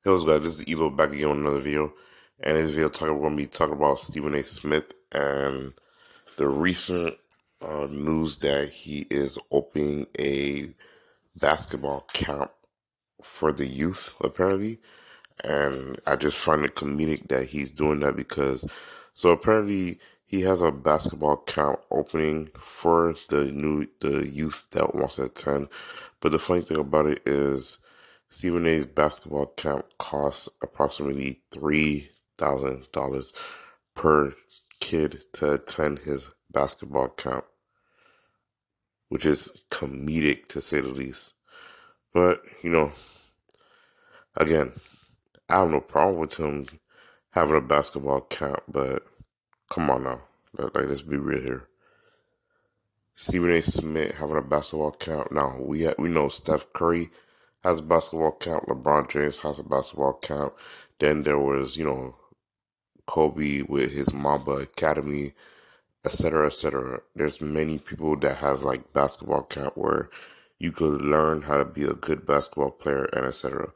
Hey, what's good? This is Elo back again with another video. And in this video, we're going to be talking about Stephen A. Smith and the recent news that he is opening a basketball camp for the youth, apparently. And I just find it comedic that he's doing that so apparently he has a basketball camp opening for the youth that wants to attend. But the funny thing about it is Stephen A's basketball camp costs approximately $3,000 per kid to attend his basketball camp, which is comedic to say the least. But, again, I have no problem with him having a basketball camp, but come on now. Let's be real here. Stephen A. Smith having a basketball camp. Now, we know Steph Curry has a basketball camp. LeBron James has a basketball camp. Then there was, Kobe with his Mamba Academy, etc., etc. There's many people that has like basketball camp where you could learn how to be a good basketball player and etc.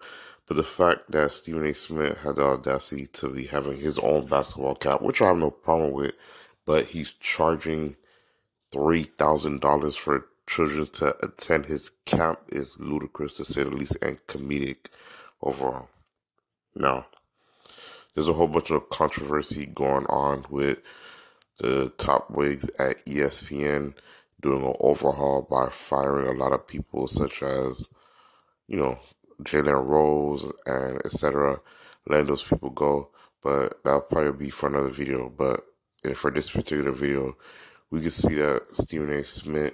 But the fact that Stephen A. Smith had the audacity to be having his own basketball camp, which I have no problem with, but he's charging $3,000 for children to attend his camp is ludicrous to say the least and comedic overall. Now, there's a whole bunch of controversy going on with the top wigs at ESPN doing an overhaul by firing a lot of people such as, you know, Jalen Rose and etc. Letting those people go. But that'll probably be for another video. But for this particular video, we can see that Stephen A. Smith,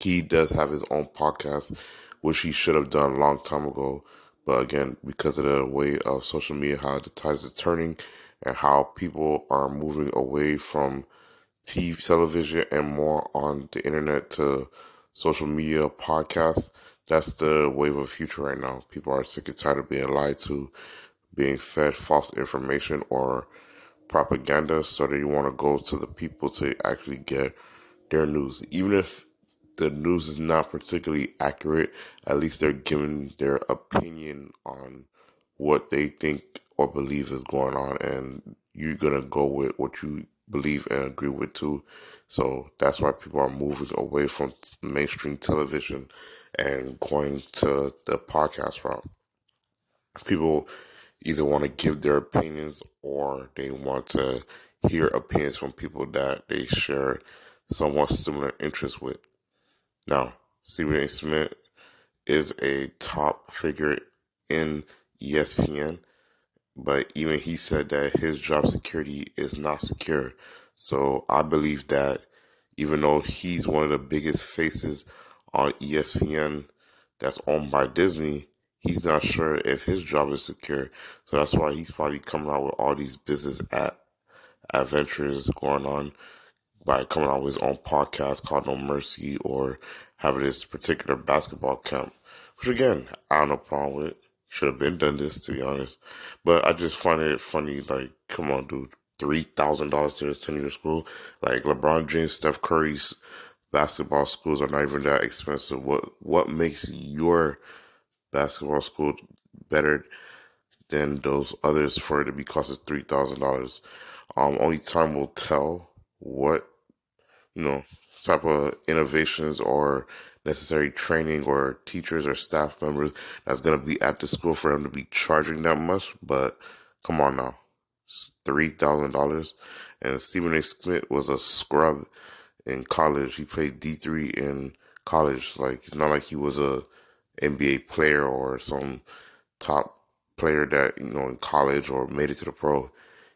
he does have his own podcast, which he should have done a long time ago. But again, because of the way of social media, how the tides are turning, and how people are moving away from TV, television, and more on the internet to social media, podcasts, that's the wave of the future right now. People are sick and tired of being lied to, being fed false information or propaganda, so they want to go to the people to actually get their news. Even if the news is not particularly accurate, at least they're giving their opinion on what they think or believe is going on, and you're gonna go with what you believe and agree with too. So that's why people are moving away from mainstream television and going to the podcast route. People either want to give their opinions or they want to hear opinions from people that they share somewhat similar interests with. Now, Stephen A. Smith is a top figure in ESPN, but even he said that his job security is not secure. So I believe that even though he's one of the biggest faces on ESPN that's owned by Disney, he's not sure if his job is secure. So that's why he's probably coming out with all these business adventures going on by coming out with his own podcast called No Mercy or having this particular basketball camp, which again, I have no problem with. Should have been done this, to be honest. But I just find it funny, like, come on, dude. $3,000 to attend your school. Like LeBron James, Steph Curry's basketball schools are not even that expensive. What makes your basketball school better than those others for it to be costing $3,000? Only time will tell what type of innovations or necessary training or teachers or staff members that's going to be at the school for them to be charging that much. But come on now, it's $3,000. And Stephen A. Smith was a scrub in college. He played D3 in college. Like, it's not like he was a NBA player or some top player that, in college or made it to the pro.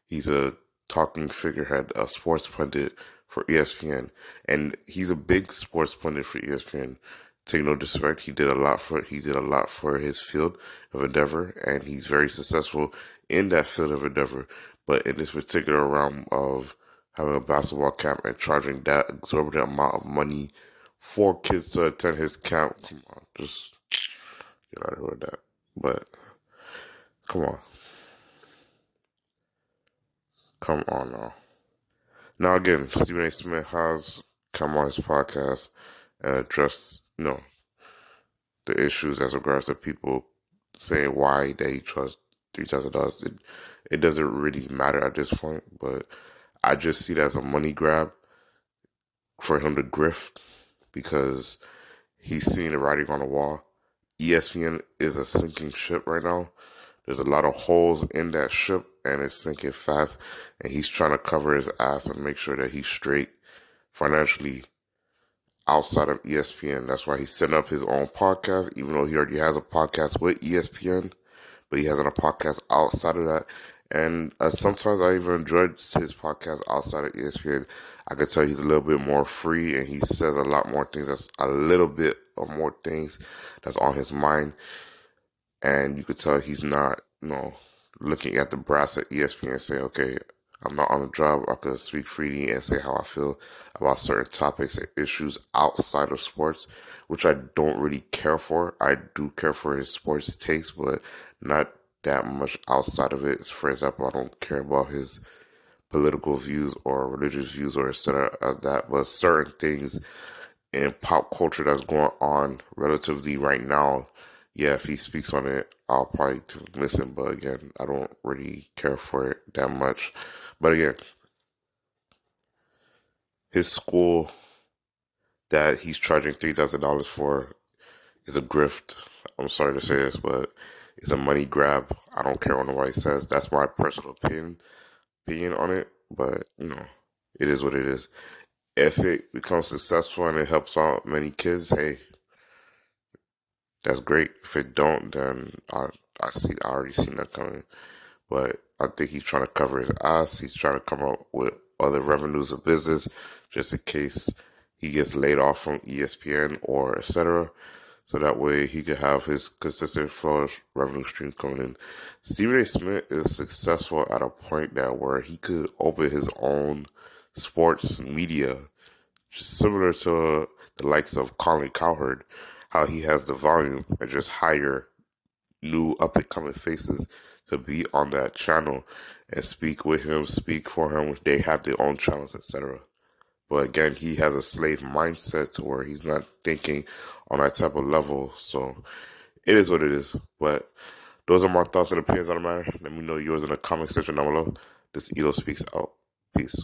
He's a talking figurehead, a sports pundit for ESPN, and he's a big sports pundit for ESPN. Take no disrespect, he did a lot for his field of endeavor, and he's very successful in that field of endeavor. But in this particular realm of having a basketball camp and charging that exorbitant amount of money for kids to attend his camp, come on, just get out of here with that. But come on, come on now. Now again, Stephen A. Smith has come on his podcast and addressed, the issues as regards to people saying why that he trusts $3,000. It doesn't really matter at this point, but I just see it as a money grab for him to grift because he's seeing the writing on the wall. ESPN is a sinking ship right now. There's a lot of holes in that ship and it's sinking fast. And he's trying to cover his ass and make sure that he's straight financially outside of ESPN. That's why he's setting up his own podcast, even though he already has a podcast with ESPN, but he has a podcast outside of that. And sometimes I even enjoyed his podcast outside of ESPN. I could tell he's a little bit more free and he says a lot more things. That's a little bit of more things that's on his mind. And you could tell he's not, looking at the brass at ESPN saying, okay, I'm not on the job. I could speak freely and say how I feel about certain topics and issues outside of sports, which I don't really care for. I do care for his sports takes, but not that much outside of it. For example, I don't care about his political views or religious views or etc. of that, but certain things in pop culture that's going on relatively right now, yeah, if he speaks on it, I'll probably listen. But again, I don't really care for it that much. But again, his school that he's charging $3,000 for is a grift. I'm sorry to say this, but it's a money grab. I don't care what nobody says. That's my personal opinion on it. But it is what it is. If it becomes successful and it helps out many kids, hey, that's great. If it don't, then I already seen that coming. But I think he's trying to cover his ass. He's trying to come up with other revenues of business just in case he gets laid off from ESPN or etc. So that way he could have his consistent flow of revenue stream coming in. Stephen A. Smith is successful at a point now where he could open his own sports media, just similar to the likes of Colin Cowherd, how he has the volume and just hire new up and coming faces to be on that channel and speak with him, speak for him. They have their own channels, etc. But again, he has a slave mindset to where he's not thinking on that type of level. So it is what it is. But those are my thoughts and opinions on the matter. Let me know yours in the comment section down below. This Edo Speaks out. Peace.